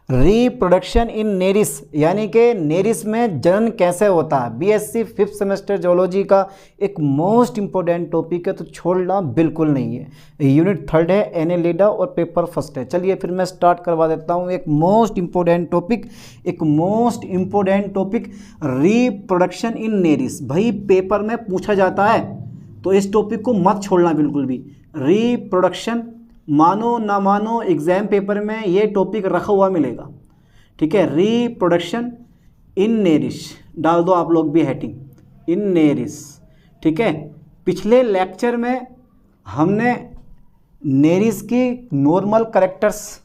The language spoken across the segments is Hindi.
रिप्रोडक्शन इन नेरिस, यानी कि नेरिस में जनन कैसे होता है। बीएससी 5th सेमेस्टर जोलॉजी का एक मोस्ट इंपॉर्टेंट टॉपिक है, तो छोड़ना बिल्कुल नहीं है। यूनिट 3 है, एनेलिडा और पेपर फर्स्ट है। चलिए फिर मैं स्टार्ट करवा देता हूँ एक most important topic, reproduction in Nereis. भाई पेपर में पूछा जाता है, तो इस टॉपिक को मत छोड़ना बिल्कुल भी। रिप्रोडक्शन, मानो ना मानो एग्जाम पेपर में ये टॉपिक रखा हुआ मिलेगा, ठीक है। रिप्रोडक्शन इन नेरिस डाल दो आप लोग भी हेडिंग, इन नेरिस, ठीक है। पिछले लेक्चर में हमने नेरिस की नॉर्मल कैरेक्टर्स,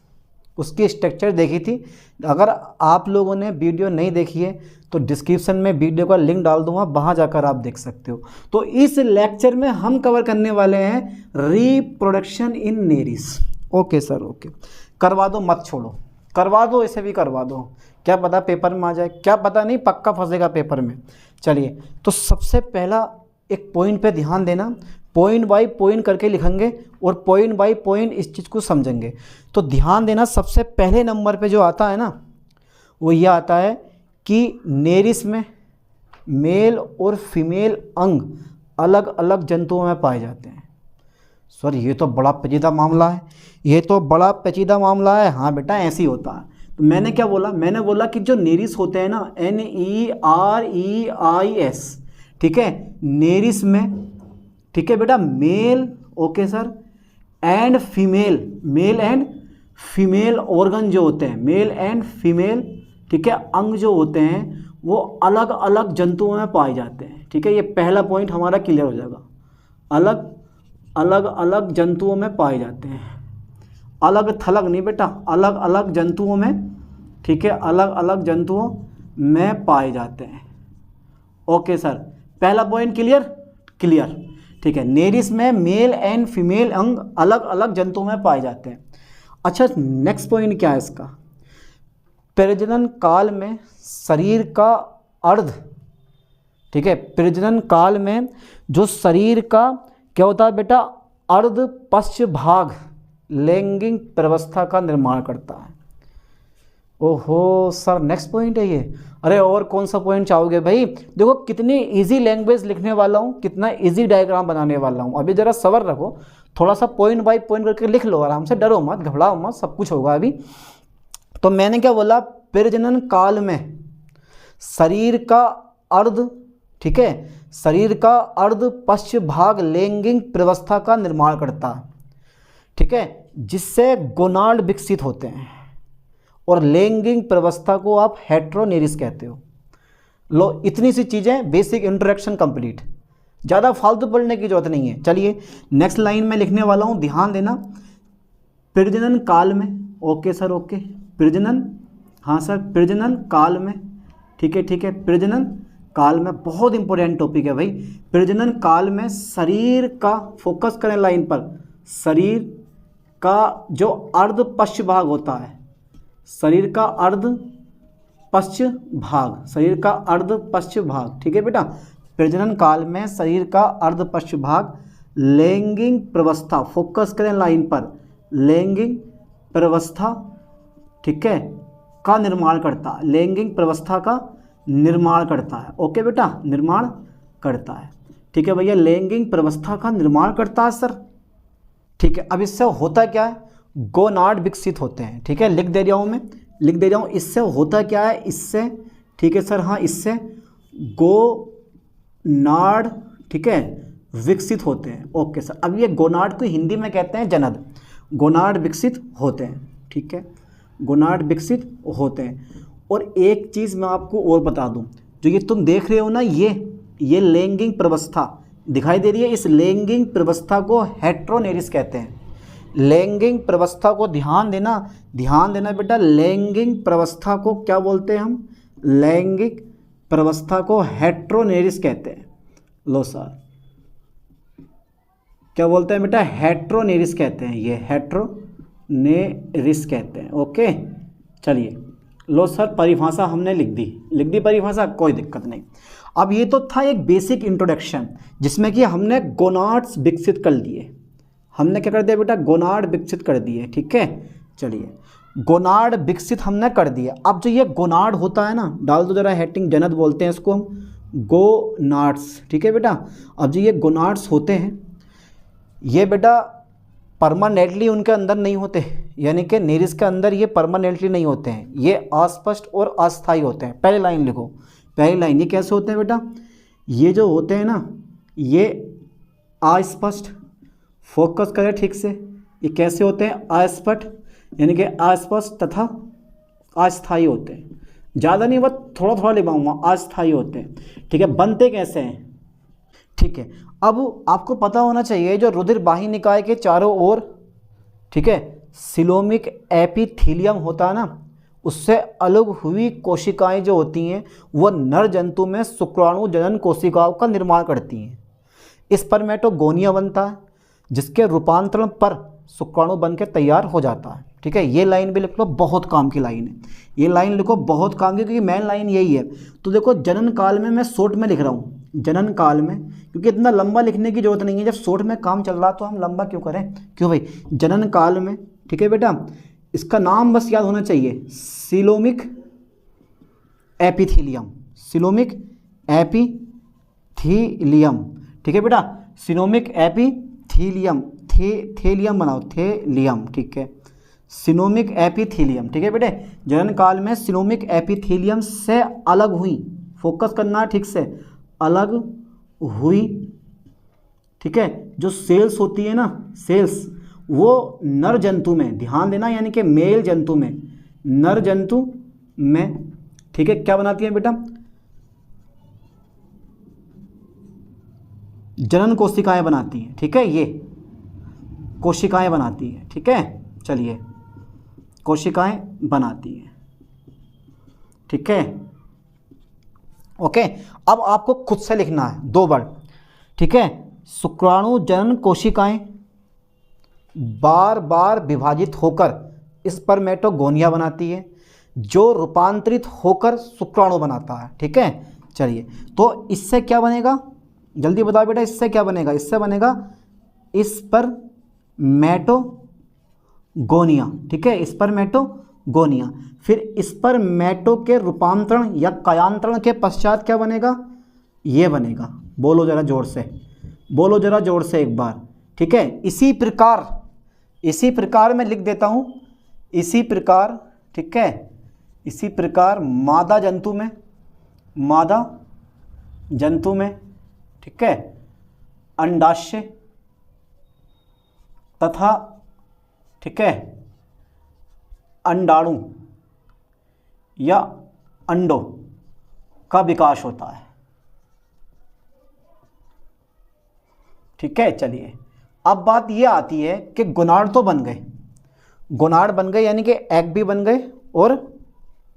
उसकी स्ट्रक्चर देखी थी। अगर आप लोगों ने वीडियो नहीं देखी है तो डिस्क्रिप्शन में वीडियो का लिंक डाल दूंगा, वहाँ जाकर आप देख सकते हो। तो इस लेक्चर में हम कवर करने वाले हैं reproduction in Nereis. Okay sir, okay, करवा दो, मत छोड़ो, करवा दो, इसे भी करवा दो, क्या पता पेपर में आ जाए, क्या पता नहीं, पक्का फंसेगा पेपर में। चलिए, तो सबसे पहला एक पॉइंट पे ध्यान देना, पॉइंट बाय पॉइंट करके लिखेंगे और पॉइंट बाय पॉइंट इस चीज़ को समझेंगे। तो ध्यान देना, सबसे पहले नंबर पे जो आता है ना, वो ये आता है कि नेरिस में मेल और फीमेल अंग अलग अलग जंतुओं में पाए जाते हैं। सर ये तो बड़ा पेचीदा मामला है, ये तो बड़ा पेचीदा मामला है। हाँ बेटा, ऐसे ही होता है। तो मैंने क्या बोला, मैंने बोला कि जो नेरिस होते हैं ना, NEREIS, ठीक है, नेरिस में, ठीक है बेटा, male, okay sir, and female, male and female organ जो होते हैं, मेल एंड फीमेल, ठीक है, अंग जो होते हैं वो अलग अलग जंतुओं में पाए जाते हैं, ठीक है। ये पहला पॉइंट हमारा क्लियर हो जाएगा, अलग अलग अलग जंतुओं में पाए जाते हैं, अलग थलग नहीं बेटा, अलग अलग जंतुओं में, ठीक है, अलग अलग जंतुओं में पाए जाते हैं। ओके सर, पहला पॉइंट क्लियर, ठीक है। नेरिस में मेल एंड फीमेल अंग अलग अलग जंतुओं में पाए जाते हैं। अच्छा, नेक्स्ट पॉइंट क्या है इसका, प्रजनन काल में शरीर का अर्ध, ठीक है, प्रजनन काल में जो शरीर का क्या होता है बेटा, अर्ध पश्च भाग लैंगिक प्रवस्था का निर्माण करता है। ओहो सर, नेक्स्ट पॉइंट है ये। अरे और कौन सा पॉइंट चाहोगे भाई? देखो कितनी इजी लैंग्वेज लिखने वाला हूँ, कितना इजी डायग्राम बनाने वाला हूँ। अभी ज़रा सब्र रखो, थोड़ा सा पॉइंट बाय पॉइंट करके लिख लो आराम से, डरो मत, घबराओ मत, सब कुछ होगा अभी। तो मैंने क्या बोला, प्रजनन काल में शरीर का अर्ध, ठीक है, शरीर का अर्ध पश्च भाग लैंगिक प्रवस्था का निर्माण करता है, ठीक है, जिससे गोनाड विकसित होते हैं। और लैंगिक प्रवस्था को आप हेटेरोनेरिस कहते हो। लो, इतनी सी चीज़ें, बेसिक इंट्रोडक्शन कंप्लीट, ज़्यादा फालतू पढ़ने की जरूरत नहीं है। चलिए नेक्स्ट लाइन में लिखने वाला हूँ, ध्यान देना। प्रजनन काल में, ओके सर, ओके, प्रजनन, हाँ सर, प्रजनन काल में, ठीक है, प्रजनन काल में बहुत इंपॉर्टेंट टॉपिक है भाई। प्रजनन काल में शरीर का, फोकस करें लाइन पर, शरीर का जो अर्ध पश्च भाग होता है, शरीर का अर्ध पश्च भाग, शरीर का अर्ध पश्च भाग, ठीक है बेटा। प्रजनन काल में शरीर का अर्ध पश्च भाग लैंगिक प्रवस्था, फोकस करें लाइन पर, लैंगिक प्रवस्था, ठीक है, का निर्माण करता है, लैंगिक प्रवस्था का निर्माण करता है। ओके बेटा, निर्माण करता है, ठीक है भैया, लैंगिक प्रवस्था का निर्माण करता है सर, ठीक है। अब इससे होता क्या है, गोनाड विकसित होते हैं, ठीक है, लिख दे रहा हूँ मैं, लिख दे रहा हूँ। इससे होता क्या है, इससे, ठीक है सर, हाँ, इससे गोनाड, ठीक है, विकसित होते हैं। ओके सर, अब ये गोनाड को हिंदी में कहते हैं जनन, गोनाड विकसित होते हैं, ठीक है, गोनाड विकसित होते हैं। और एक चीज़ मैं आपको और बता दूं, जो ये तुम देख रहे हो ना, ये लैंगिक प्रवस्था दिखाई दे रही है, इस लैंगिक प्रवस्था को हेटेरोनेरिस कहते हैं। लैंगिक प्रवस्था को ध्यान देना बेटा, लैंगिक प्रवस्था को क्या बोलते हैं हम, लैंगिक प्रवस्था को हेटेरोनेरिस कहते हैं। लो सर, क्या बोलते हैं बेटा, हेटेरोनेरिस कहते हैं, ये हेटेरोनेरिस कहते हैं। ओके, चलिए, लो सर, परिभाषा हमने लिख दी परिभाषा, कोई दिक्कत नहीं। अब ये तो था एक बेसिक इंट्रोडक्शन, जिसमें कि हमने गोनाड्स विकसित कर लिए, हमने क्या कर दिया बेटा, गोनाड विकसित कर दिए, ठीक है। चलिए, गोनाड विकसित हमने कर दिया। अब जो ये गोनाड होता है ना, डाल दो जरा हेडिंग, जनद बोलते हैं इसको हम, गोनाड्स, ठीक है बेटा। अब जो ये गोनाड्स होते हैं ये बेटा परमानेंटली उनके अंदर नहीं होते, यानी कि नीरिस के अंदर ये परमानेंटली नहीं होते हैं, ये अस्पष्ट और अस्थायी होते हैं। पहले लाइन लिखो, पहली लाइन, ये कैसे होते हैं बेटा, ये जो होते हैं ना ये अस्पष्ट, फोकस करें ठीक से, ये कैसे होते हैं, अस्पष्ट यानी कि अस्पष्ट तथा अस्थायी होते हैं। ज़्यादा नहीं, बस थोड़ा थोड़ा लिखाऊंगा, अस्थायी होते हैं, ठीक है। बनते कैसे हैं, ठीक है। अब आपको पता होना चाहिए जो रुधिर बाह्य निकाय के चारों ओर, ठीक है, सिलोमिक एपिथीलियम होता है ना, उससे अलग हुई कोशिकाएं जो होती हैं वो नर जंतु में शुक्राणु जनन कोशिकाओं का निर्माण करती हैं। स्पर्मेटोगोनिया बनता है जिसके रूपांतरण पर शुक्राणु बन के तैयार हो जाता है, ठीक है। ये लाइन भी लिख लो, बहुत काम की लाइन है, ये लाइन लिखो बहुत काम की, क्योंकि मेन लाइन यही है। तो देखो जनन काल में मैं शॉर्ट में लिख रहा हूँ, जनन काल में, क्योंकि इतना लंबा लिखने की जरूरत नहीं है, जब शॉर्ट में काम चल रहा तो हम लंबा क्यों करें, क्यों भाई, जनन काल में, ठीक है बेटा। इसका नाम बस याद होना चाहिए, सिलोमिक एपिथीलियम, सिलोमिक एपिथीलियम, ठीक है बेटा, सिलोमिक एपिथीलियम, थेलियम बनाओ, थेलियम, ठीक है, सिलोमिक एपिथीलियम, ठीक है बेटे। जनन काल में सिलोमिक एपिथीलियम से अलग हुई, फोकस करना ठीक से, अलग हुई, ठीक है, जो सेल्स होती है ना, सेल्स, वो नर जंतु में, ध्यान देना, यानी कि मेल जंतु में, नर जंतु में, ठीक है, क्या बनाती है बेटा, जनन कोशिकाएं बनाती हैं, ठीक है, ये कोशिकाएं बनाती है, ठीक है, चलिए, कोशिकाएं बनाती हैं, ठीक है, ओके। अब आपको खुद से लिखना है 2 वर्ड, ठीक है। शुक्राणु जनन कोशिकाएं बार बार विभाजित होकर स्पर्मेटोगोनिया बनाती है जो रूपांतरित होकर शुक्राणु बनाता है, ठीक है। चलिए, तो इससे क्या बनेगा, जल्दी बताओ बेटा, इससे क्या बनेगा, इससे बनेगा स्पर्मेटोगोनिया, ठीक है, स्पर्मेटोगोनिया। फिर स्पर्मेटो के रूपांतरण या कायांतरण के पश्चात क्या बनेगा, ये बनेगा, बोलो जरा जोर से, बोलो जरा जोर से एक बार, ठीक है। इसी प्रकार मैं लिख देता हूँ, इसी प्रकार, ठीक है, इसी प्रकार मादा जंतु में, ठीक है, अंडाशय तथा, ठीक है, अंडाणु या अंडों का विकास होता है, ठीक है। चलिए, अब बात ये आती है कि गोनाड तो बन गए, गोनाड बन गए, यानी कि एग भी बन गए और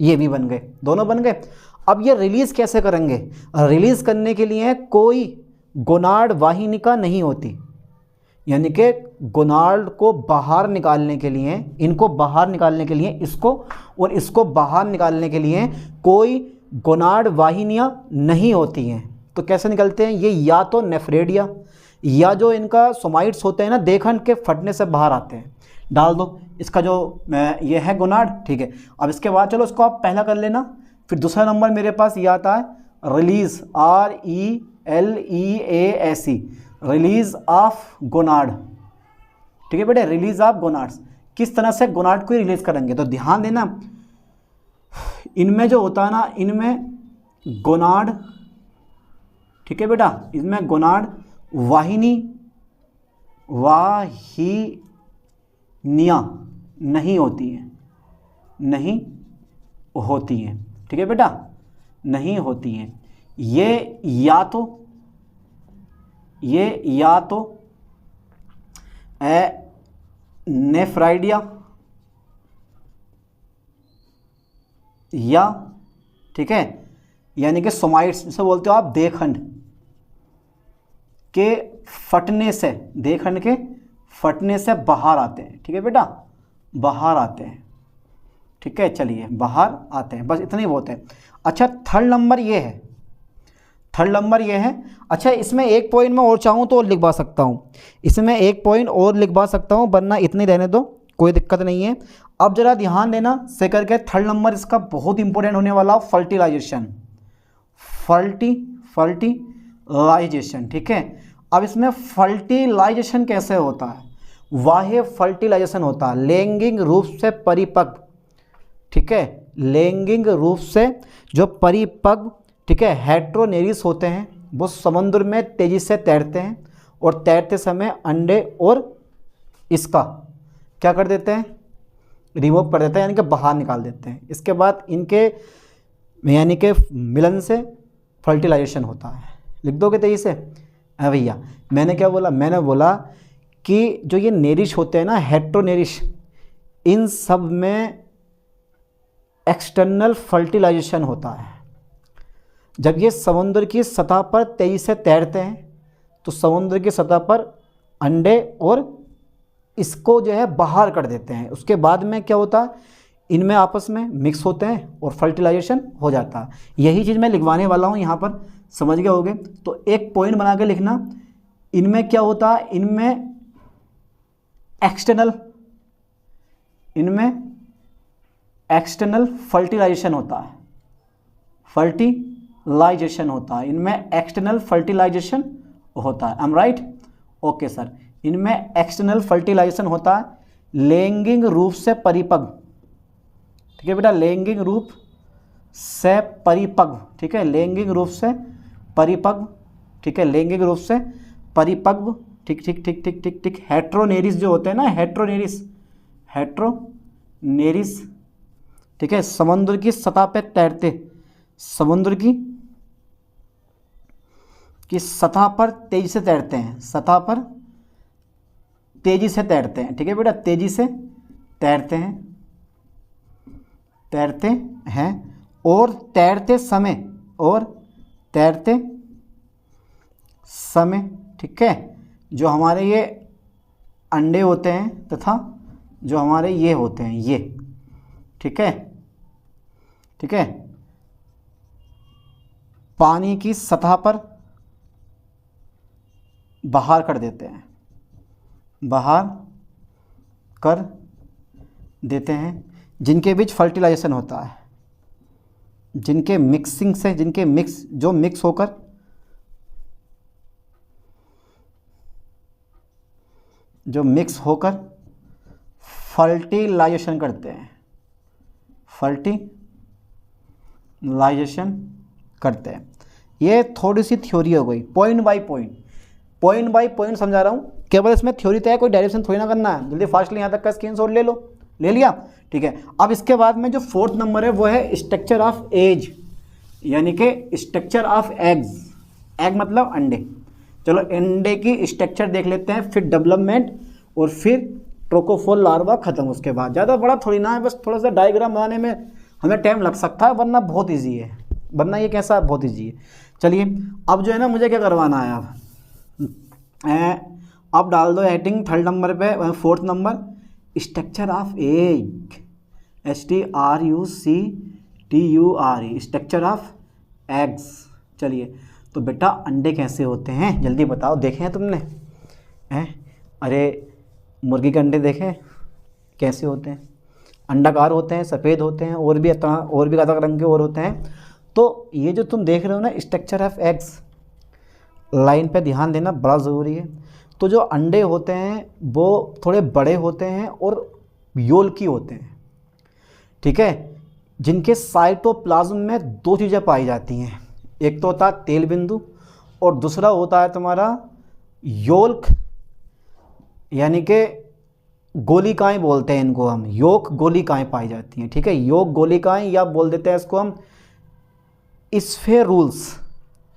ये भी बन गए, दोनों बन गए। अब ये रिलीज कैसे करेंगे, रिलीज करने के लिए कोई गोनाड वाहिनिका नहीं होती, यानी कि गोनाड को बाहर निकालने के लिए, इनको बाहर निकालने के लिए, इसको और इसको बाहर निकालने के लिए कोई गोनाड वाहिनियाँ नहीं होती हैं। तो कैसे निकलते हैं ये, या तो नेफ्रेडिया या जो इनका सोमाइट्स होते हैं ना, देखन के फटने से बाहर आते हैं। डाल दो इसका जो ये है गोनाड, ठीक है। अब इसके बाद चलो इसको आप पहला कर लेना, फिर दूसरा नंबर मेरे पास ये आता है release, RELEASE, release of gonad, ठीक है बेटे, रिलीज ऑफ गोनाड्स। किस तरह से गोनाड को रिलीज करेंगे, तो ध्यान देना, इनमें जो होता है ना, इनमें गोनाड, ठीक है बेटा, इसमें गोनाड वाहिनियाँ नहीं होती हैं, नहीं होती हैं, ठीक है बेटा, नहीं होती हैं। ये या तो नेफ्राइडिया या, ठीक है, यानी कि सोमाइट्स जिसे बोलते हो आप, देखंड के फटने से, देखंड के फटने से बाहर आते हैं, ठीक है बेटा, बाहर आते हैं, ठीक है। चलिए, बाहर आते हैं, बस इतना ही बहुत है। अच्छा, थर्ड नंबर ये है, थर्ड नंबर ये है। अच्छा, इसमें एक पॉइंट मैं और चाहूँ तो और लिखवा सकता हूँ, इसमें एक पॉइंट और लिखवा सकता हूँ, वरना इतने रहने दो, कोई दिक्कत नहीं है। अब जरा ध्यान देना, सेकंड के थर्ड नंबर इसका बहुत इंपॉर्टेंट होने वाला, फर्टिलाइजेशन, फर्टिलाइजेशन, ठीक है। अब इसमें फर्टिलाइजेशन कैसे होता है, बाह्य फर्टिलाइजेशन होता है, लैंगिक रूप से परिपक्व, ठीक है, लैंगिक रूप से जो परिपक्व, ठीक है, हेटेरोनेरिस होते हैं, वो समुद्र में तेजी से तैरते हैं और तैरते समय अंडे और इसका क्या कर देते हैं, रिमूव कर देते हैं, यानी कि बाहर निकाल देते हैं। इसके बाद इनके यानी कि मिलन से फर्टिलाइजेशन होता है। लिख दोगे तेजी से? भैया मैंने क्या बोला, मैंने बोला कि जो ये नेरिश होते हैं ना, हेटेरोनेरिश, इन सब में एक्सटर्नल फर्टिलाइजेशन होता है। जब ये समुद्र की सतह पर तेजी से तैरते हैं तो समुद्र की सतह पर अंडे और इसको जो है बाहर कर देते हैं। उसके बाद में क्या होता है, इनमें आपस में मिक्स होते हैं और फर्टिलाइजेशन हो जाता है। यही चीज़ मैं लिखवाने वाला हूँ यहाँ पर, समझ गए होगे। तो एक पॉइंट बना के लिखना, इनमें क्या होता है, इनमें एक्सटर्नल फर्टिलाइजेशन होता है, फर्टिलाइजेशन होता है, इनमें एक्सटर्नल फर्टिलाइजेशन होता है। I am right? Okay sir, इनमें एक्सटर्नल फर्टिलाइजेशन होता है, लैंगिक रूप से परिपक्व, ठीक है बेटा, लैंगिक रूप से परिपक्व, ठीक है, लैंगिक रूप से परिपक्व, ठीक है, लैंगिक रूप से परिपक्व, ठीक ठीक ठीक ठीक ठीक ठीक। हेटेरोनेरिस जो होते हैं ना, हेटेरोनेरिस, ठीक है, समुद्र की सतह पे तैरते, समुद्र की सतह पर तेजी से तैरते हैं, सतह पर तेजी से तैरते हैं, ठीक है बेटा, तेजी से तैरते हैं और तैरते समय, ठीक है, जो हमारे ये अंडे होते हैं तथा जो हमारे ये होते हैं ये, ठीक है, पानी की सतह पर बाहर कर देते हैं, जिनके बीच फर्टिलाइजेशन होता है, जिनके मिक्स होकर फर्टिलाइजेशन करते हैं। ये थोड़ी सी थ्योरी हो गई, पॉइंट बाय पॉइंट समझा रहा हूँ, केवल इसमें थ्योरी तो है, कोई डायरेक्शन थोड़ी ना करना है। जल्दी फास्टली यहाँ तक का स्क्रीनशॉट ले लो, ले लिया, ठीक है। अब इसके बाद में जो फोर्थ नंबर है वो है स्ट्रक्चर ऑफ एज, यानी कि स्ट्रक्चर ऑफ एग्स, एग मतलब अंडे। चलो अंडे की स्ट्रक्चर देख लेते हैं, फिर डेवलपमेंट और फिर ट्रोकोफोल लार्वा खत्म। उसके बाद ज़्यादा बड़ा थोड़ी ना है, बस थोड़ा सा डायग्राम बनाने में हमें टाइम लग सकता है, वरना बहुत ईजी है, वरना ये कैसा बहुत ईजी है। चलिए अब जो है ना, मुझे क्या करवाना है, अब डाल दो हेडिंग थर्ड नंबर पे, fourth number structure of egg, STRUCTURE, structure of eggs. चलिए तो बेटा अंडे कैसे होते हैं जल्दी बताओ, देखे हैं तुमने? अरे मुर्गी के अंडे देखें कैसे होते हैं, अंडाकार होते हैं, सफ़ेद होते हैं, और भी अलग रंग के और होते हैं। तो ये जो तुम देख रहे हो ना स्ट्रक्चर ऑफ एग्स, लाइन पे ध्यान देना बड़ा ज़रूरी है। तो जो अंडे होते हैं वो थोड़े बड़े होते हैं और योल्की होते हैं, ठीक है, जिनके साइटोप्लाज्म में दो चीज़ें पाई जाती हैं, एक तो होता है तेल बिंदु और दूसरा होता है तुम्हारा योल्क, यानी कि गोलिकाएं बोलते हैं इनको हम, योक गोलिकाएं पाई जाती हैं, ठीक है, योक गोलिकाएं, या बोल देते हैं इसको हम स्फेरूल्स,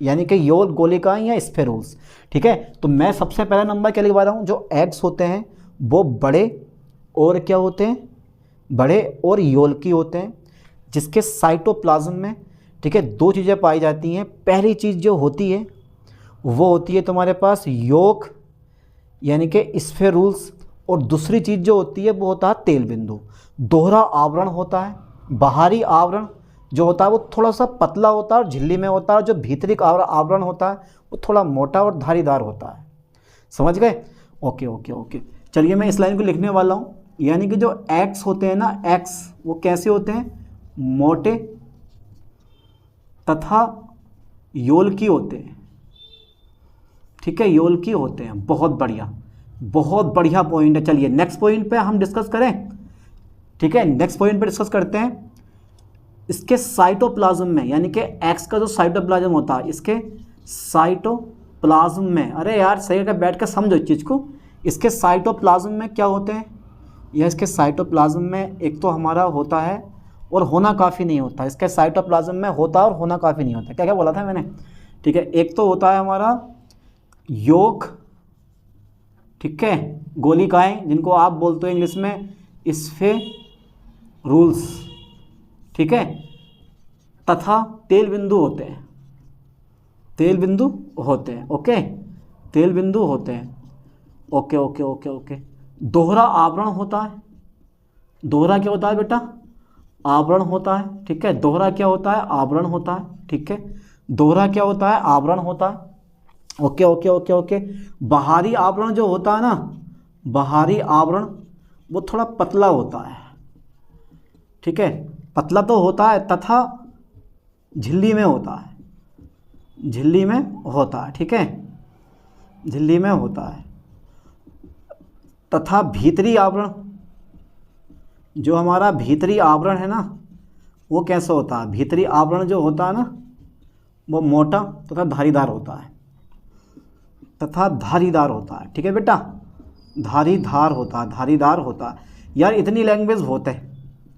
यानी कि योक गोलिकाएं या स्फेरूल्स, ठीक है। तो मैं सबसे पहला नंबर क्या लिखवा रहा हूँ, जो एग्स होते हैं वो बड़े और क्या होते हैं, बड़े और योल्की होते हैं, जिसके साइटोप्लाज्म में, ठीक है, दो चीज़ें पाई जाती हैं। पहली चीज़ जो होती है वो होती है तुम्हारे पास योक, यानी कि स्फेरूल्स, और दूसरी चीज़ जो होती है वो होता है तेल बिंदु। दोहरा आवरण होता है, बाहरी आवरण जो होता है वो थोड़ा सा पतला होता है और झिल्ली में होता है, और जो भीतरी आवरण होता है वो थोड़ा मोटा और धारीदार होता है। समझ गए? Okay okay okay. चलिए मैं इस लाइन को लिखने वाला हूँ, यानी कि जो एक्स होते हैं ना, एक्स वो कैसे होते हैं, मोटे तथा योलकी होते हैं। ठीक है, योलकी होते हैं। बहुत बढ़िया, बहुत बढ़िया पॉइंट है। चलिए नेक्स्ट पॉइंट पे हम डिस्कस करें। ठीक है, नेक्स्ट पॉइंट पे डिस्कस करते हैं। इसके साइटोप्लाज्म में, यानी कि एक्स का जो साइटोप्लाज्म होता है, इसके साइटोप्लाज्म में, अरे यार सही का बैठ कर समझो इस चीज़ को। इसके साइटोप्लाज्म में क्या होते हैं, या इसके साइटोप्लाज्म में एक तो हमारा होता है और होना काफ़ी नहीं होता। इसके साइटोप्लाज्म में होता है और होना काफ़ी नहीं होता। क्या क्या बोला था मैंने? ठीक है, एक तो होता है हमारा योक, ठीक है, गोलिकाएं जिनको आप बोलते हो इंग्लिश में स्फेरूल्स, ठीक है, तथा तेल बिंदु होते हैं, तेल बिंदु होते हैं। ओके, तेल बिंदु होते हैं। Okay okay okay okay. दोहरा आवरण होता है। दोहरा क्या होता है बेटा? आवरण होता है। ठीक है, दोहरा क्या होता है? आवरण होता है। ठीक है, दोहरा क्या होता है? आवरण होता है। Okay okay okay okay. बाहरी आवरण जो होता है ना, बाहरी आवरण वो थोड़ा पतला होता है। ठीक है, पतला तो होता है, तथा झिल्ली में होता है, झिल्ली में होता है। ठीक है, झिल्ली में होता है। तथा भीतरी आवरण, जो हमारा भीतरी आवरण है ना, वो कैसा होता है? भीतरी आवरण जो होता है ना, वो मोटा तथा धारीदार होता है, तथा धारीदार होता है। ठीक है बेटा, धारीदार होता है, धारीदार होता है। यार इतनी लैंग्वेज बहुत है।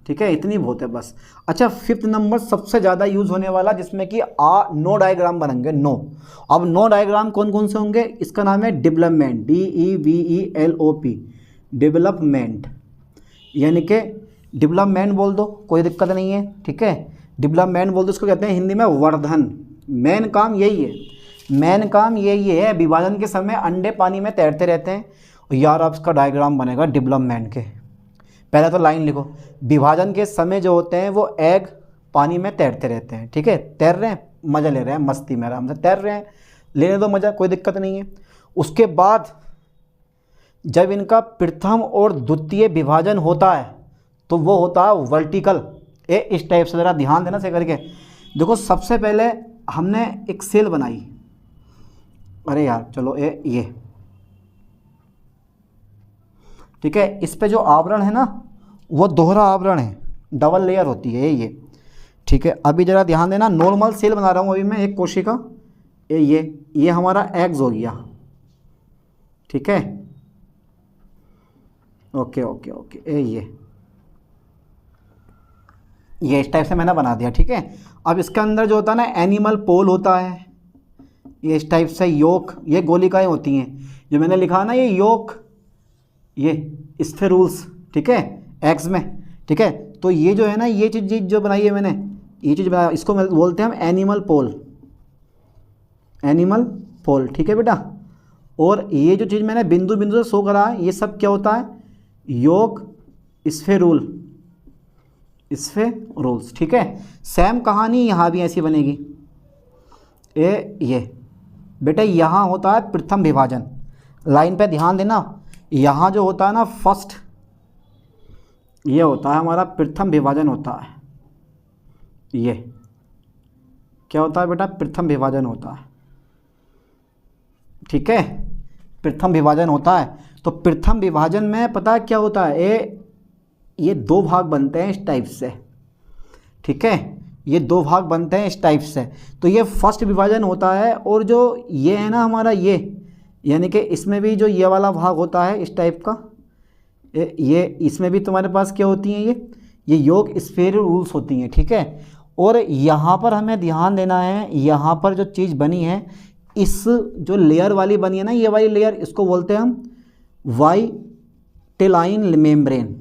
ठीक है, इतनी बहुत है बस। अच्छा, 5th नंबर सबसे ज़्यादा यूज़ होने वाला, जिसमें कि नो डायग्राम बनेंगे। नो, अब नो डायग्राम कौन कौन से होंगे? इसका नाम है डेवलपमेंट, DEVELOP, डेवलपमेंट। यानी कि डेवलपमेंट बोल दो, कोई दिक्कत नहीं है। ठीक है, डेवलपमेंट बोल दो, इसको कहते हैं हिंदी में वर्धन। मेन काम यही है, मेन काम यही है। विभाजन के समय अंडे पानी में तैरते रहते हैं। यार अब इसका डायग्राम बनेगा डेवलपमेंट के। पहले तो लाइन लिखो, विभाजन के समय जो होते हैं वो एग पानी में तैरते रहते हैं। ठीक है, तैर रहे हैं, मज़ा ले रहे हैं, मस्ती में आराम से तैर रहे हैं, लेने दो मज़ा, कोई दिक्कत नहीं है। उसके बाद जब इनका प्रथम और द्वितीय विभाजन होता है तो वो होता है वर्टिकल। इस टाइप से, ज़रा ध्यान देना से करके देखो। सबसे पहले हमने एक सेल बनाई, अरे यार चलो ये ठीक है, इस पे जो आवरण है ना वो दोहरा आवरण है, डबल लेयर होती है ये। ठीक है, अभी ज़रा ध्यान देना, नॉर्मल सेल बना रहा हूँ अभी मैं एक कोशिका। ये हमारा एग्स हो गया। ठीक है, ओके ओके ओके। ये इस टाइप से मैंने बना दिया। ठीक है, अब इसके अंदर जो होता है ना एनिमल पोल होता है, ये इस टाइप से योक, ये गोलिकाएं होती हैं जो मैंने लिखा ना, ये योक, ये स्फेरूल्स। ठीक है, एग्स में। ठीक है, तो ये जो है ना, ये चीज़ जो बनाई है मैंने, ये चीज़ बना, इसको बोलते हैं हम एनिमल पोल, एनिमल पोल। ठीक है बेटा, और ये जो चीज़ मैंने बिंदु बिंदु से शो करा है, ये सब क्या होता है? योक स्फेरूल, स्फेरूल्स। ठीक है, सेम कहानी यहाँ भी ऐसी बनेगी। ये बेटा यहाँ होता है प्रथम विभाजन। लाइन पे ध्यान देना, यहाँ जो होता है ना फर्स्ट, ये होता है हमारा प्रथम विभाजन होता है। ये क्या होता है बेटा? प्रथम विभाजन होता है। ठीक है, प्रथम विभाजन होता है। तो प्रथम विभाजन में पता है क्या होता है? ये 2 भाग बनते हैं इस टाइप से। ठीक है, ये 2 भाग बनते हैं इस टाइप से। तो ये फर्स्ट विभाजन होता है, और जो ये है ना हमारा ये, यानी कि इसमें भी जो ये वाला भाग होता है इस टाइप का, ये इसमें भी तुम्हारे पास क्या होती हैं? ये योग स्फेरूल्स होती हैं। ठीक है, और यहाँ पर हमें ध्यान देना है, यहाँ पर जो चीज़ बनी है, इस जो लेयर वाली बनी है ना, ये वाली लेयर, इसको बोलते हैं हम वाइटेलाइन मेम्ब्रेन।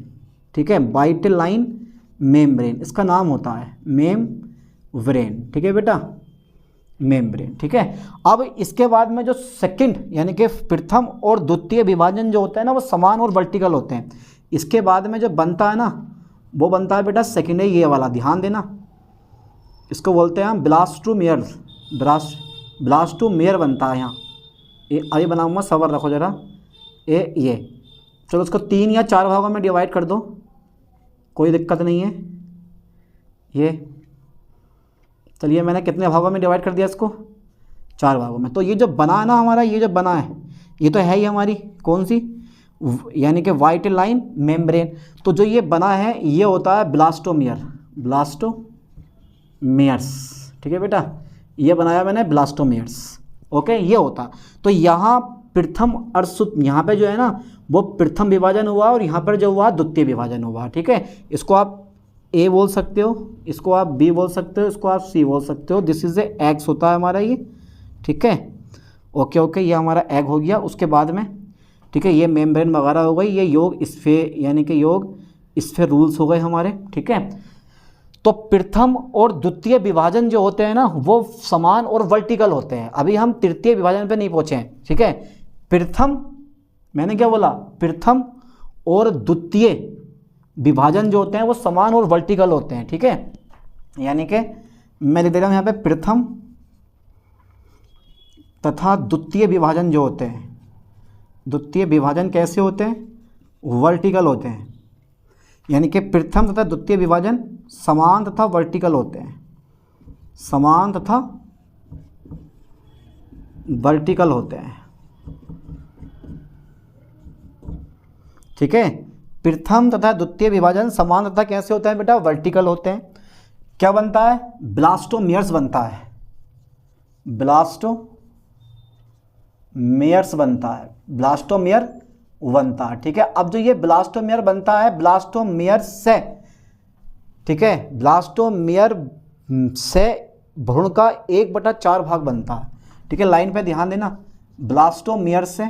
ठीक है, वाइटेलाइन मेम्ब्रेन इसका नाम होता है, मेम्ब्रेन। ठीक है बेटा, मेम्ब्रेन। ठीक है, अब इसके बाद में जो सेकंड, यानी कि प्रथम और द्वितीय विभाजन जो होता है ना, वो समान और वर्टिकल होते हैं। इसके बाद में जो बनता है ना, वो बनता है बेटा सेकंड है, ये वाला ध्यान देना, इसको बोलते हैं हम ब्लास्टोमेयर। ब्लास्टोमेयर बनता है यहाँ। ये बनाऊंगा, सबर रखो जरा। ये चलो उसको 3 या 4 भागों में डिवाइड कर दो, कोई दिक्कत नहीं है। ये चलिए मैंने कितने भागों में डिवाइड कर दिया इसको, 4 भागों में। तो ये जो बना है ना हमारा, ये जो बना है ये तो है ही हमारी कौन सी, यानी कि वाइट लाइन मेम्ब्रेन। तो जो ये बना है ये होता है ब्लास्टोमियर, ब्लास्टोमियर्स, ठीक है बेटा, ये बनाया मैंने ब्लास्टोमियर्स। ओके, ये होता। तो यहाँ प्रथम अर्धसूत्र, यहाँ पे जो है ना वो प्रथम विभाजन हुआ और यहाँ पर जो हुआ द्वितीय विभाजन हुआ, ठीक है। इसको आप ए बोल सकते हो, इसको आप बी बोल सकते हो, इसको आप सी बोल सकते हो। दिस इज ए एग्स होता है हमारा ये, ठीक है। ओके ओके, ये हमारा एग हो गया। उसके बाद में ठीक है ये मेम्ब्रेन वगैरह हो गई, ये योग स्फेयर यानी कि योग स्फेयर रूल्स हो गए हमारे, ठीक है। तो प्रथम और द्वितीय विभाजन जो होते हैं ना वो समान और वर्टिकल होते हैं। अभी हम तृतीय विभाजन पे नहीं पहुँचे हैं, ठीक है। प्रथम, मैंने क्या बोला, प्रथम और द्वितीय विभाजन जो होते हैं वो समान और वर्टिकल होते हैं, ठीक है। यानी कि मैं लिख दे रहा हूँ यहाँ पे प्रथम तथा द्वितीय विभाजन जो होते हैं, द्वितीय विभाजन कैसे होते हैं, वर्टिकल होते हैं। यानी कि प्रथम तथा द्वितीय विभाजन समान तथा वर्टिकल होते हैं, समान तथा वर्टिकल होते हैं, ठीक है। प्रथम तथा द्वितीय विभाजन समान तथा कैसे होते हैं बेटा, वर्टिकल होते हैं। क्या बनता है, ब्लास्टोमियर्स बनता है, ब्लास्टोमियर्स बनता है, ब्लास्टोमियर बनता है, ठीक है। अब जो ये ब्लास्टोमियर बनता है, ब्लास्टोमियर से, ठीक है, ब्लास्टोमियर से भ्रूण का 1/4 भाग बनता है, ठीक है। लाइन पे ध्यान देना, ब्लास्टोमियर से,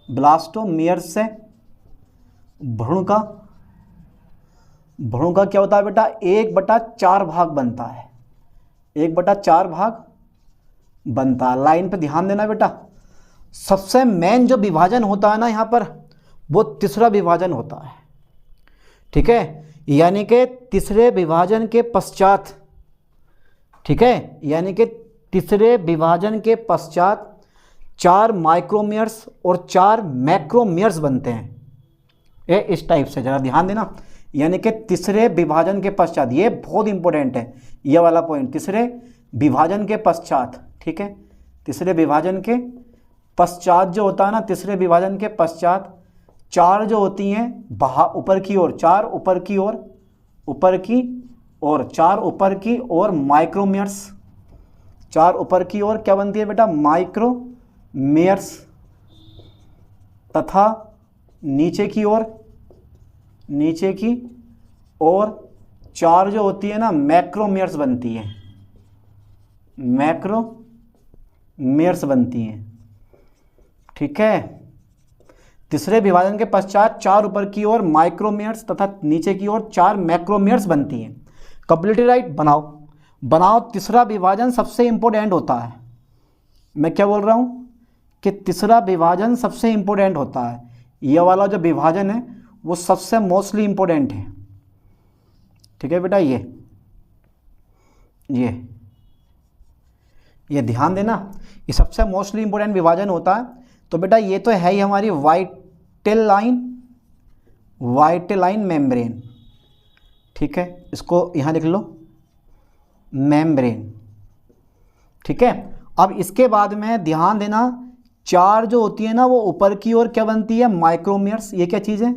ब्लास्टोमियर से भ्रूण का क्या होता है बेटा, 1/4 भाग बनता है, 1/4 भाग बनता है। लाइन पे ध्यान देना बेटा। सबसे मेन जो विभाजन होता है ना यहाँ पर, वो तीसरा विभाजन होता है, ठीक है। यानी कि तीसरे विभाजन के पश्चात, ठीक है, यानी कि तीसरे विभाजन के पश्चात 4 माइक्रोमियर्स और 4 मैक्रोमियर्स बनते हैं। ये इस टाइप से, जरा ध्यान देना। यानी कि तीसरे विभाजन के पश्चात, ये बहुत इंपॉर्टेंट है ये वाला पॉइंट, तीसरे विभाजन के पश्चात, ठीक है। तीसरे विभाजन के पश्चात जो होता है ना, तीसरे विभाजन के पश्चात 4 जो होती हैं ऊपर की ओर, 4 ऊपर की ओर, ऊपर की ओर, 4 ऊपर की ओर माइक्रोमियर्स, 4 ऊपर की ओर क्या बनती है बेटा, माइक्रोमियर्स, तथा नीचे की ओर, नीचे की ओर 4 जो होती है ना मैक्रोमियर्स बनती है, मैक्रोमियर्स बनती हैं, ठीक है। तीसरे विभाजन के पश्चात 4 ऊपर की ओर माइक्रोमियर्स तथा नीचे की ओर 4 मैक्रोमियर्स बनती हैं। कंप्लीटली राइट, बनाओ। तीसरा विभाजन सबसे इंपॉर्टेंट होता है। मैं क्या बोल रहा हूँ कि तीसरा विभाजन सबसे इंपॉर्टेंट होता है। ये वाला जो विभाजन है वो सबसे मोस्टली इंपॉर्टेंट है, ठीक है बेटा। ये ध्यान देना, ये सबसे मोस्टली इंपॉर्टेंट विभाजन होता है। तो बेटा ये तो है ही हमारी वाइटल लाइन मेम्ब्रेन, ठीक है। इसको यहाँ लिख लो, मेम्ब्रेन, ठीक है। अब इसके बाद में ध्यान देना, 4 जो होती है ना वो ऊपर की ओर क्या बनती है, माइक्रोमियर्स। ये क्या चीज़ है,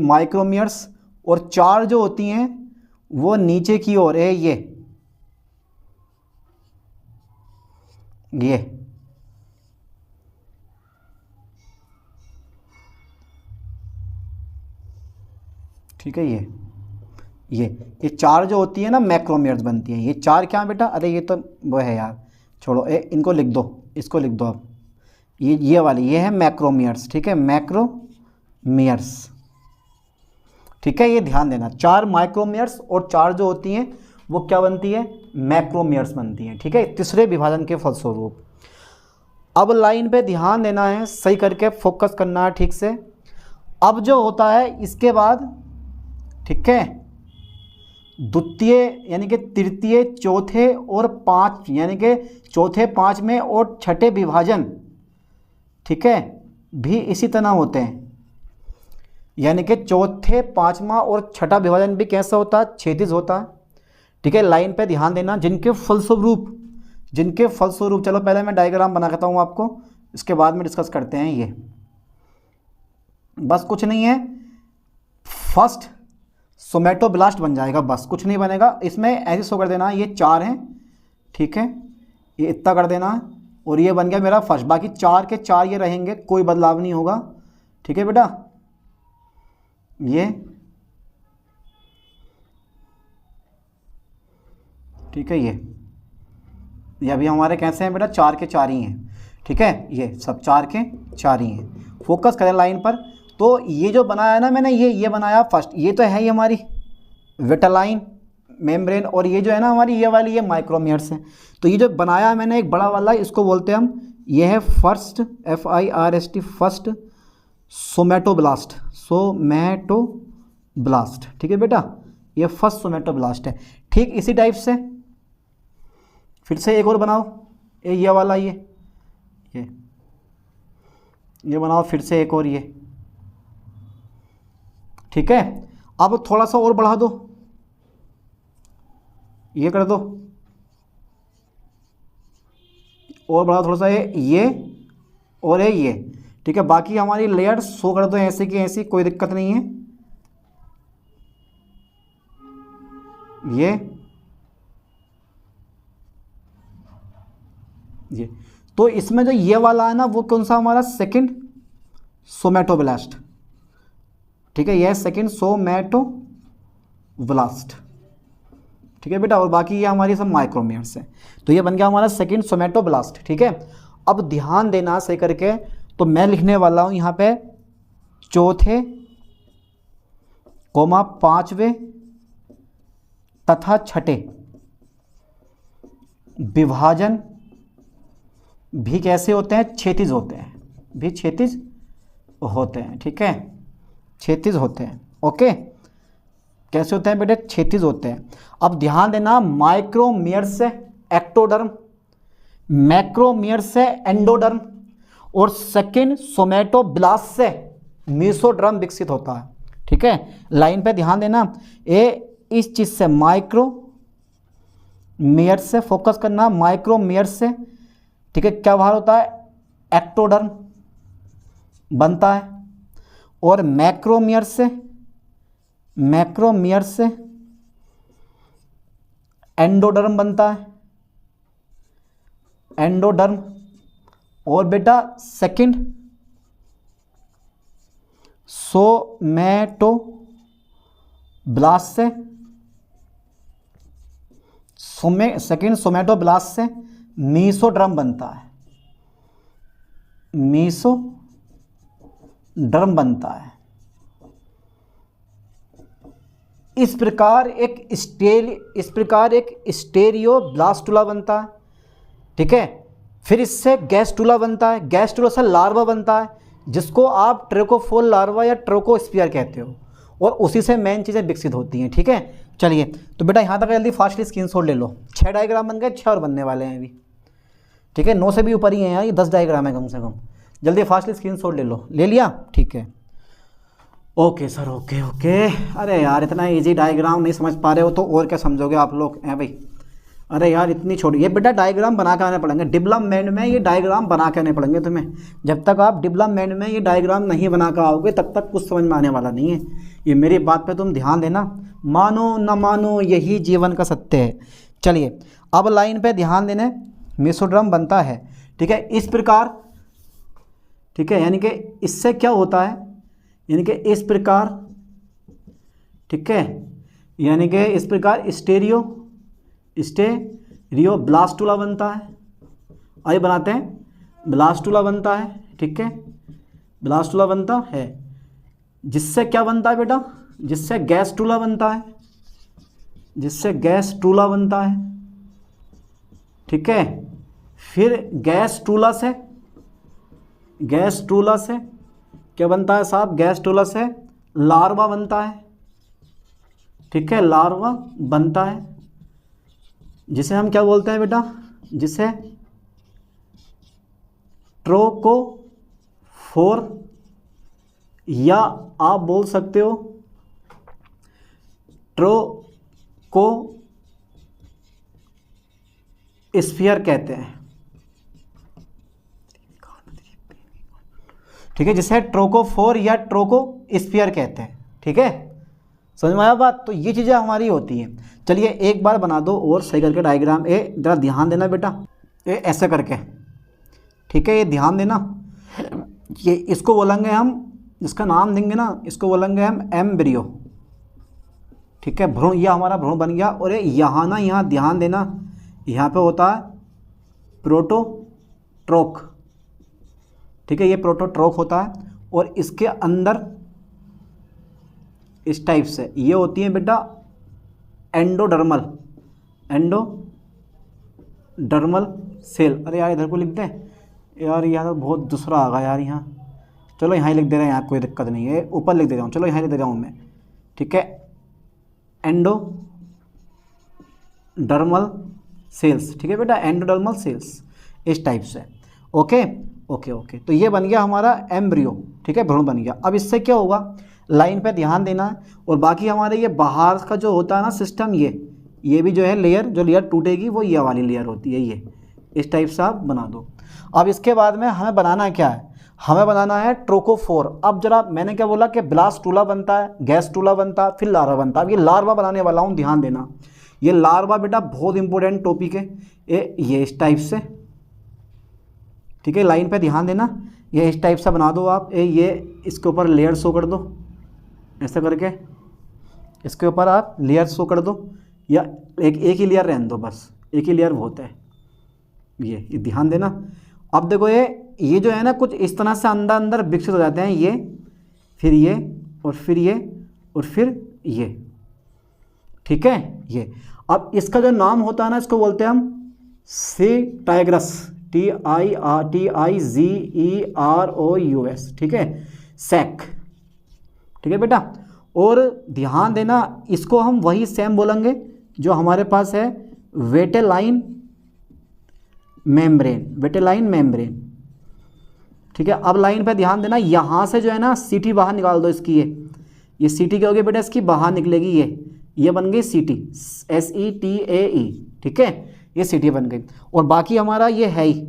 माइक्रोमियर्स। और 4 जो होती हैं वो नीचे की ओर है, ये ठीक है। ये 4 जो होती है ना मैक्रोमियर्स बनती है। ये 4 क्या है बेटा, अरे ये तो वो है यार, छोड़ो, इनको लिख दो, इसको लिख दो अब। ये वाली ये है मैक्रोमियर्स, ठीक है, मैक्रोमियर्स, ठीक है। ये ध्यान देना, 4 माइक्रोमियर्स और 4 जो होती हैं वो क्या बनती है, मैक्रोमियर्स बनती हैं, ठीक है, तीसरे विभाजन के फलस्वरूप। अब लाइन पे ध्यान देना है, सही करके फोकस करना है ठीक से। अब जो होता है इसके बाद, ठीक है, द्वितीय यानी कि तृतीय, चौथे और 5 यानी कि चौथे, 5वें और छठे विभाजन, ठीक है, भी इसी तरह होते हैं, यानी कि चौथे, पांचवा और छठा विभाजन भी कैसा होता है, क्षैतिज होता है। ठीक है, लाइन पे ध्यान देना, जिनके फलस्वरूप चलो पहले मैं डायग्राम बना देता हूँ आपको, इसके बाद में डिस्कस करते हैं। ये बस कुछ नहीं है, फर्स्ट सोमेटोब्लास्ट बन जाएगा, बस कुछ नहीं बनेगा इसमें। ऐसे शो कर देना, ये 4 हैं, ठीक है, ये इतना कर देना और ये बन गया मेरा फर्स्ट। बाकी 4 के 4 ये रहेंगे, कोई बदलाव नहीं होगा। ठीक है बेटा, ये ठीक है, ये अभी हमारे कैसे हैं बेटा, 4 के 4 ही हैं। ठीक है, ये सब 4 के 4 ही हैं। फोकस करें लाइन पर। तो ये जो बनाया ना मैंने, ये बनाया फर्स्ट, ये तो है ही हमारी विटेलाइन मेम्ब्रेन, और ये जो है ना हमारी ये वाली, ये माइक्रोमियर्स है। तो ये जो बनाया मैंने एक बड़ा वाला, इसको बोलते हैं हम, ये है फर्स्ट, FIRST, फर्स्ट सोमेटोब्लास्ट, सोमेटोब्लास्ट। ठीक है बेटा, ये फर्स्ट सोमेटोब्लास्ट है। ठीक इसी टाइप से फिर से एक और बनाओ, ये वाला, ये बनाओ फिर से एक और ये। ठीक है, अब थोड़ा सा और बढ़ा दो, ये कर दो और बढ़ा थोड़ा सा, ये और ये। ठीक है, बाकी हमारी लेयर शो कर दो ऐसे की ऐसी, कोई दिक्कत नहीं है। ये तो इसमें जो ये वाला है ना, वो कौन सा हमारा, सेकंड सोमेटोब्लास्ट। ठीक है, यह सेकंड सोमेटोब्लास्ट। ठीक है बेटा, और बाकी ये हमारी सब माइक्रोमियर्स है। तो ये बन गया हमारा सेकंड सोमेटोब्लास्ट। ठीक है, अब ध्यान देना सही करके, तो मैं लिखने वाला हूं यहां पे चौथे, पांचवें तथा छठे विभाजन भी कैसे होते हैं, क्षैतिज होते हैं, भी क्षैतिज होते हैं। ठीक है, क्षैतिज होते हैं। ओके, कैसे होते हैं बेटे, क्षैतिज होते हैं। अब ध्यान देना, माइक्रोमियर से एक्टोडर्म, मैक्रोमियर से एंडोडर्म, और सेकेंड सोमेटोब्लास्ट से मेसोडर्म विकसित होता है। ठीक है, लाइन पे ध्यान देना, इस चीज से माइक्रोमियर से फोकस करना, माइक्रोमियर से। ठीक है, क्या बाहर होता है, एक्टोडर्म बनता है, और मैक्रोमियर से एंडोडर्म बनता है, एंडोडर्म। और बेटा सेकंड सोमेटोब्लास्ट से, सेकंड सोमेटोब्लास्ट से मेसोडर्म बनता है, मेसोडर्म बनता है। इस प्रकार एक स्टेरियोब्लास्टुला बनता है। ठीक है, फिर इससे गैस्टुला बनता है, गैस्टुला से लार्वा बनता है, जिसको आप ट्रेकोफोल लार्वा या ट्रोकोस्फियर कहते हो, और उसी से मेन चीज़ें विकसित होती हैं। ठीक है, चलिए तो बेटा यहाँ तक जल्दी फास्टली स्क्रीनशॉट ले लो। 6 डायग्राम बन गए, 6 और बनने वाले हैं अभी। ठीक है, 9 से भी ऊपर ही हैं यार, ये 10 डायग्राम है कम से कम। जल्दी फास्टली स्क्रीनशॉट ले लो, ले लिया? ठीक है, ओके सर, ओके। अरे यार इतना इजी डायग्राम नहीं समझ पा रहे हो तो और क्या समझोगे आप लोग हैं भाई। अरे यार इतनी छोटी, ये बेटा डायग्राम बना के आने पड़ेंगे डेवलपमेंट में, ये डायग्राम बना के आने पड़ेंगे तुम्हें। जब तक आप डेवलपमेंट में ये डायग्राम नहीं बना कर आओगे तब तक कुछ समझ में आने वाला नहीं है। ये मेरी बात पे तुम ध्यान देना, मानो न मानो यही जीवन का सत्य है। चलिए अब लाइन पे ध्यान देने, मेसोडर्म बनता है। ठीक है, इस प्रकार। ठीक है, यानी कि इससे क्या होता है, यानी कि इस प्रकार। ठीक है, यानी कि इस प्रकार स्टेरियोब्लास्टुला बनता है। आइए बनाते हैं, ब्लास्टुला बनता है। ठीक है, ब्लास्टुला बनता है, जिससे क्या बनता है बेटा, जिससे गैस्टुला बनता है, जिससे गैस्टुला बनता है। ठीक है, फिर गैस्टुला से क्या बनता है साहब, गैस्टुला से लार्वा बनता है। ठीक है, लार्वा बनता है, जिसे हम क्या बोलते हैं बेटा, जिसे 4 या आप बोल सकते हो ट्रोको स्फीयर कहते हैं, ठीक है, जिसे ट्रोकोफोर या ट्रोको स्फीयर कहते हैं, ठीक है, समझ में आया बात। तो ये चीज़ें हमारी होती हैं। चलिए एक बार बना दो और सही करके डायग्राम। ए जरा ध्यान देना बेटा, ये ऐसे करके, ठीक है, ये ध्यान देना। ये इसको बोलेंगे हम, इसका नाम देंगे ना, इसको बोलेंगे हम एम्ब्रियो, ठीक है, भ्रूण। ये हमारा भ्रूण बन गया। और ये यहाँ ना, यहाँ ध्यान देना, यहाँ पे होता है प्रोटोट्रोक, ठीक है, ये प्रोटोट्रोक होता है। और इसके अंदर इस टाइप से ये होती है बेटा एंडोडर्मल सेल। अरे यार इधर को लिख दें यार, यहाँ तो बहुत दूसरा आ गया यार यहाँ। चलो यहाँ ही लिख दे रहे हैं, यहाँ कोई दिक्कत नहीं है, ऊपर लिख दे रहा हूँ। चलो यहाँ लिख दे रहा हूँ मैं, ठीक है, एंडोडर्मल सेल्स, ठीक है बेटा, एंडोडर्मल सेल्स इस टाइप से। Okay okay okay. तो ये बन गया हमारा एम्ब्रियो, ठीक है, भ्रूण बन गया। अब इससे क्या होगा, लाइन पे ध्यान देना है। और बाकी हमारे ये बाहर का जो होता है ना सिस्टम, ये भी जो है लेयर, जो लेयर टूटेगी वो ये वाली लेयर होती है, ये इस टाइप से आप बना दो। अब इसके बाद में हमें बनाना क्या है, हमें बनाना है ट्रोकोफोर। अब जरा मैंने क्या बोला कि ब्लास्टूला बनता है, गैस्टूला बनता है, फिर लार्वा बनता है। अब ये लार्वा बनाने वाला हूँ, ध्यान देना। ये लार्वा बेटा बहुत इंपॉर्टेंट टॉपिक है। ये इस टाइप से, ठीक है, लाइन पे ध्यान देना। ये इस टाइप से बना दो आप। ये इसके ऊपर लेयर शो कर दो, ऐसा करके इसके ऊपर आप लेयर शो कर दो, या एक ही लेयर रहने दो, बस एक ही लेयर बहुत है। ये ध्यान देना। अब देखो ये जो है ना कुछ इस तरह से अंदर अंदर विकसित हो जाते हैं, ये फिर ये और फिर ये और फिर ये, ठीक है। ये अब इसका जो नाम होता है ना, इसको बोलते हैं हम सीटाइग्रस, TIGEROUS, ठीक है, सैक, ठीक है बेटा। और ध्यान देना, इसको हम वही सेम बोलेंगे जो हमारे पास है वेटेलाइन मेम्ब्रेन, ठीक है। अब लाइन पे ध्यान देना, यहाँ से जो है ना सीटी बाहर निकाल दो इसकी। ये सीटी क्या होगी बेटा, इसकी बाहर निकलेगी। ये बन गई सीटी, SETAE, ठीक है, ये सीटी बन गई। और बाकी हमारा ये है ही,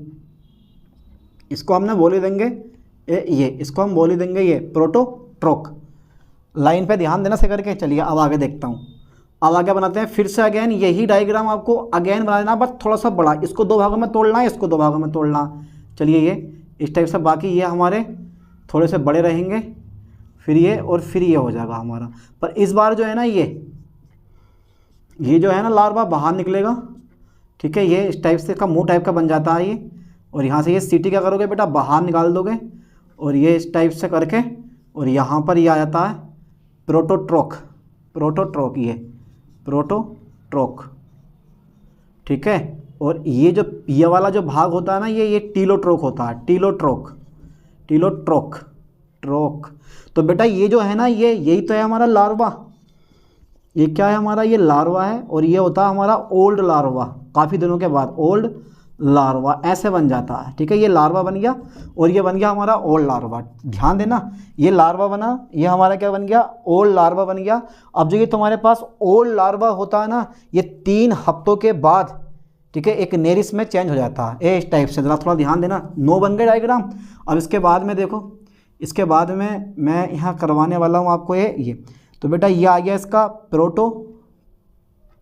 इसको हमने बोल ही देंगे इसको हम बोल ही देंगे ये प्रोटोट्रोक। लाइन पे ध्यान देना से करके। चलिए अब आगे देखता हूँ। अब आगे बनाते हैं फिर से अगेन यही डायग्राम आपको अगेन बना देना, बस थोड़ा सा बड़ा। इसको 2 भागों में तोड़ना है, इसको 2 भागों में तोड़ना। चलिए ये इस टाइप से, बाकी ये हमारे थोड़े से बड़े रहेंगे, फिर ये और फिर ये हो जाएगा हमारा। पर इस बार जो है ना ये जो है ना लार्वा बाहर निकलेगा, ठीक है। ये इस टाइप से का मुंह टाइप का बन जाता है ये। और यहाँ से ये सीटी क्या करोगे बेटा, बाहर निकाल दोगे। और ये इस टाइप से करके और यहाँ पर ये आ जाता है प्रोटोट्रोक, ये प्रोटोट्रोक, ठीक है। और ये जो ये वाला जो भाग होता है ना, ये टीलोट्रोक होता है, टीलोट्रोक। तो बेटा ये जो है ना, यही तो है हमारा लार्वा। ये क्या है हमारा, ये लार्वा है। और ये होता है हमारा ओल्ड लार्वा, काफ़ी दिनों के बाद ओल्ड लार्वा ऐसे बन जाता है, ठीक है। ये लार्वा बन गया और ये बन गया हमारा ओल्ड लार्वा। ध्यान देना, ये लार्वा बना, ये हमारा क्या बन गया, ओल्ड लार्वा बन गया। अब जो ये तुम्हारे पास ओल्ड लार्वा होता है ना, ये 3 हफ्तों के बाद, ठीक है, एक नेरिस में चेंज हो जाता है इस टाइप से। जरा थोड़ा ध्यान देना। 9 बन गए डायग्राम। अब इसके बाद में देखो, इसके बाद में मैं यहाँ करवाने वाला हूँ आपको ये। तो बेटा ये आ गया इसका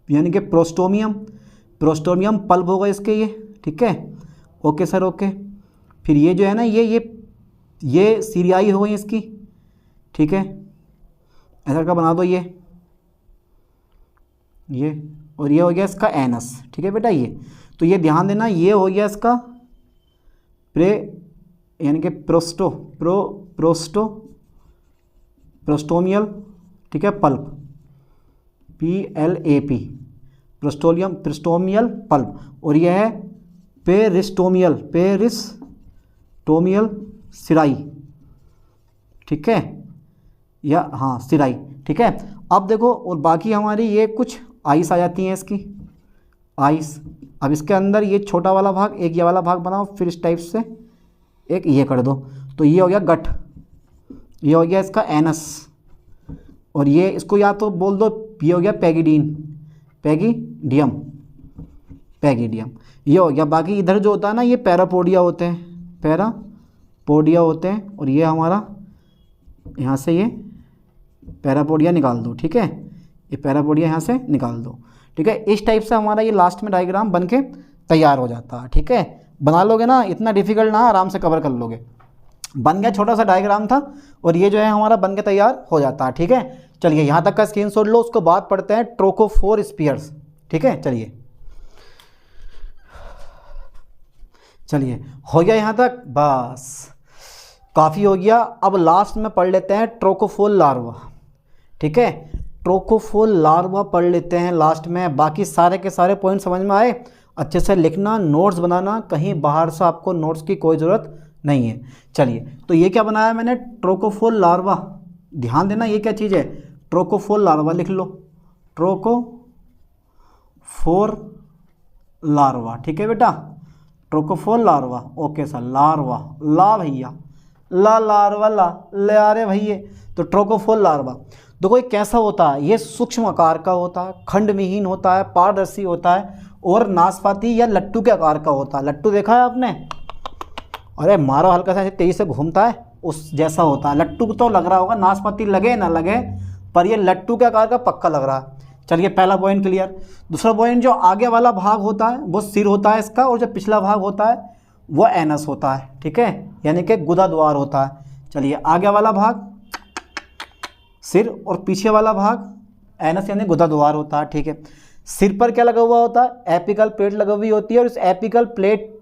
यानी कि प्रोस्टोमियम पल्प होगा इसके ये, ठीक है। Okay sir, okay. फिर ये जो है ना ये सीरियाई हो गई इसकी, ठीक है, ऐसा का बना दो ये। और ये हो गया इसका एनस, ठीक है बेटा। ये तो ये ध्यान देना, ये हो गया इसका यानी कि प्रोस्टोमियल, ठीक है, पल्प, PLAP, प्रोस्टोमियल पल्प। और यह है पेरिस्टोमियल सिराई, ठीक है, या हाँ सिराई, ठीक है। अब देखो, और बाकी हमारी ये कुछ आइस आ जाती हैं इसकी, आइस। अब इसके अंदर ये छोटा वाला भाग, एक ये वाला भाग बनाओ, फिर इस टाइप से एक ये कर दो। तो ये हो गया गट, ये हो गया इसका एनस, और ये इसको या तो बोल दो ये हो गया पैगिडीन, पैगिडियम, पैगिडियम ये हो गया। बाकी इधर जो होता है ना ये पैरापोडिया होते हैं, पैरापोडिया होते हैं, और ये हमारा यहाँ से ये पैरापोडिया निकाल दो, ठीक है, ये पैरापोडिया यहाँ से निकाल दो, ठीक है। इस टाइप से हमारा ये लास्ट में डायग्राम बन के तैयार हो जाता है, ठीक है। बना लोगे ना, इतना डिफिकल्ट ना, आराम से कवर कर लोगे। बन गया, छोटा सा डायग्राम था, और ये जो है हमारा बन के तैयार हो जाता है, ठीक है। चलिए यहाँ तक का स्क्रीनशॉट लो, उसको बाद पढ़ते हैं ट्रोकोफोर स्पीयर्स, ठीक है। चलिए हो गया यहाँ तक, बस काफ़ी हो गया। अब लास्ट में पढ़ लेते हैं ट्रोकोफोल लार्वा, ठीक है। ट्रोकोफोल लार्वा पढ़ लेते हैं लास्ट में। बाकी सारे के सारे पॉइंट समझ में आए, अच्छे से लिखना, नोट्स बनाना, कहीं बाहर से आपको नोट्स की कोई ज़रूरत नहीं है। चलिए, तो ये क्या बनाया मैंने, ट्रोकोफोल लार्वा, ध्यान देना ये क्या चीज़ है, ट्रोकोफोल लार्वा लिख लो, ट्रोकोफोर लार्वा, ठीक है बेटा, ट्रोकोफोल लार्वा, ओके सर, लार्वा, ला भैया, ला लार्वा, ला ले आ रहे भैया, तो ट्रोकोफोल लार्वा देखो ये कैसा होता है, ये सूक्ष्म आकार का होता है, खंड विहीन होता है, पारदर्शी होता है, और नाशपाती या लट्टू के आकार का होता है। लट्टू देखा है आपने, अरे मारो हल्का सा तेजी से घूमता है, उस जैसा होता है। लट्टू तो लग रहा होगा, नाशपाती लगे ना लगे, पर ये लट्टू के आकार का पक्का लग रहा है। चलिए पहला पॉइंट क्लियर। दूसरा पॉइंट, जो आगे वाला भाग होता है वो सिर होता है इसका, और जो पिछला भाग होता है वो एनस होता है, ठीक है, यानी कि गुदा द्वार होता है। चलिए आगे वाला भाग सिर, और पीछे वाला भाग एनस यानी गुदा द्वार होता है, ठीक है। सिर पर क्या लगा हुआ होता है, एपिकल प्लेट लगी हुई होती है, और इस एपिकल प्लेट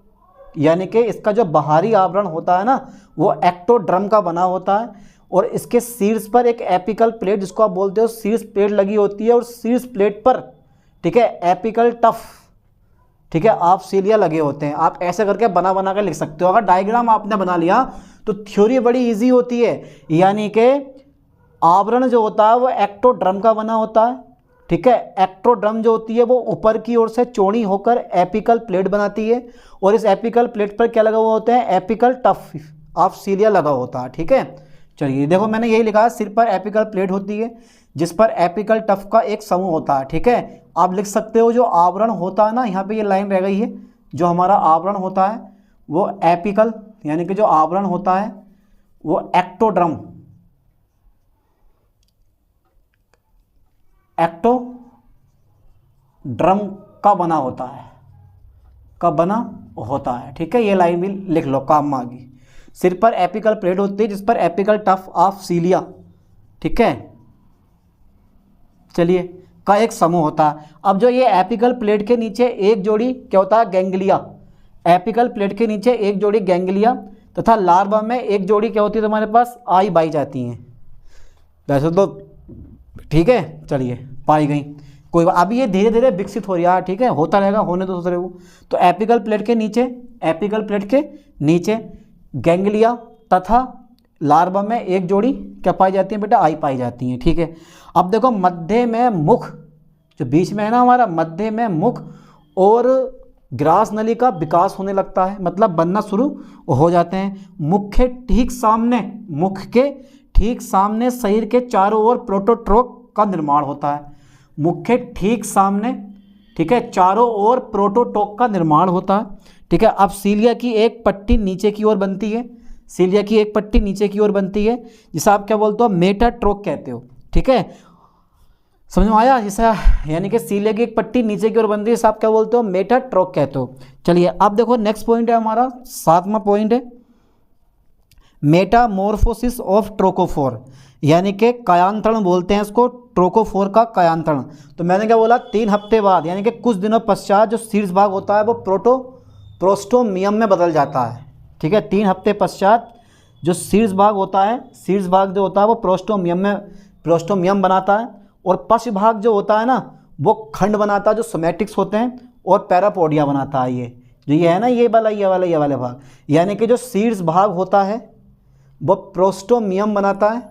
यानी कि इसका जो बाहरी आवरण होता है ना वो एक्टोड्रम का बना होता है, और इसके शीर्ष पर एक एपिकल प्लेट जिसको आप बोलते हो शीर्ष प्लेट लगी होती है, और शीर्ष प्लेट पर, ठीक है, एपिकल टफ, ठीक है, आप सीलिया लगे होते हैं। आप ऐसे करके बना बना कर लिख सकते हो। अगर डायग्राम आपने बना लिया तो थ्योरी बड़ी इजी होती है, यानी कि आवरण जो होता है वो एक्टोड्रम का बना होता है, ठीक है। एक्टोड्रम जो होती है वो ऊपर की ओर से चौड़ी होकर एपिकल प्लेट बनाती है, और इस एपिकल प्लेट पर क्या लगा हुआ होता है, एपिकल टफ ऑफ सीलिया लगा होता है, ठीक है। चलिए देखो मैंने यही लिखा है, सिर पर एपिकल प्लेट होती है जिस पर एपिकल टफ का एक समूह होता है, ठीक है। आप लिख सकते हो जो आवरण होता है ना, यहाँ पे ये लाइन रह गई है, जो हमारा आवरण होता है वो एपिकल, यानी कि जो आवरण होता है वो एक्टोड्रम का बना होता है, ठीक है। ये लाइन भी लिख लो, काम में आ गई। सिर पर एपिकल प्लेट होती है जिस पर एपिकल टफ ऑफ सीलिया, ठीक है, चलिए, का एक समूह होता है। अब जो ये एपिकल प्लेट के नीचे एक जोड़ी क्या होता है, गैंग्लिया, एपिकल प्लेट के नीचे एक जोड़ी गैंग्लिया, तथा लार्वा में एक जोड़ी क्या होती है तुम्हारे पास, आई पाई जाती हैं। वैसे तो ठीक है, चलिए पाई गई, कोई अब ये धीरे धीरे विकसित हो रहा है, ठीक है, होता रहेगा, होने तो दूसरे को। तो एपिकल प्लेट के नीचे गैंग्लिया तथा लार्वा में एक जोड़ी क्या पाई जाती है बेटा, आई पाई जाती हैं, ठीक है। अब देखो मध्य में मुख, जो बीच में है ना हमारा, मध्य में मुख और ग्रास नली का विकास होने लगता है, मतलब बनना शुरू हो जाते हैं। मुख के ठीक सामने शरीर के चारों ओर प्रोटोट्रोक का निर्माण होता है। मुख के ठीक सामने, ठीक है, चारों ओर प्रोटोटोक का निर्माण होता है, ठीक है। अब सीलिया की एक पट्टी नीचे की ओर बनती है, जिसे आप क्या बोलते हो, मेटाट्रोक कहते हो, ठीक है, समझ में आया, जैसा यानी कि सीलिया की एक पट्टी नीचे की ओर बनती है, जिसे आप क्या बोलते हो, मेटाट्रोक कहते हो। चलिए अब देखो नेक्स्ट पॉइंट है हमारा, 7वां पॉइंट है, मेटामॉर्फोसिस ऑफ ट्रोकोफोर, यानी कि कायांतरण बोलते हैं इसको, ट्रोकोफोर का कायांतरण। तो मैंने क्या बोला, 3 हफ्ते बाद यानी कि कुछ दिनों पश्चात जो शीर्ष भाग होता है वो प्रोस्टोमियम में बदल जाता है, ठीक है। 3 हफ्ते पश्चात जो शीर्ष भाग होता है जो होता है वो प्रोस्टोमियम बनाता है, और पश्च भाग जो होता है ना वो खंड बनाता है जो सोमैटिक्स होते हैं, और पैरापोडिया बनाता है। ये है ना, ये वाला भाग, यानी कि जो शीर्ष भाग होता है वो प्रोस्टोमियम बनाता है,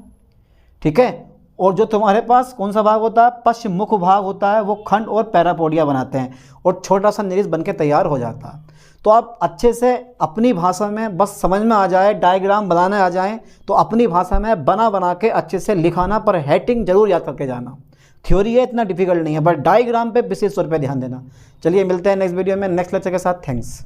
ठीक है, और जो तुम्हारे पास कौन सा भाग होता है, पश्च मुख भाग होता है, वो खंड और पैरापोडिया बनाते हैं, और छोटा सा निरिस बन के तैयार हो जाता है। तो आप अच्छे से अपनी भाषा में बस समझ में आ जाए, डायग्राम बनाने आ जाए तो अपनी भाषा में बना बना के अच्छे से लिखाना, पर हेडिंग जरूर याद करके जाना। थ्योरी है, इतना डिफिकल्ट नहीं है, बट डायग्राम पे विशेष तौर पे ध्यान देना। चलिए मिलते हैं नेक्स्ट वीडियो में नेक्स्ट लेक्चर के साथ। थैंक्स।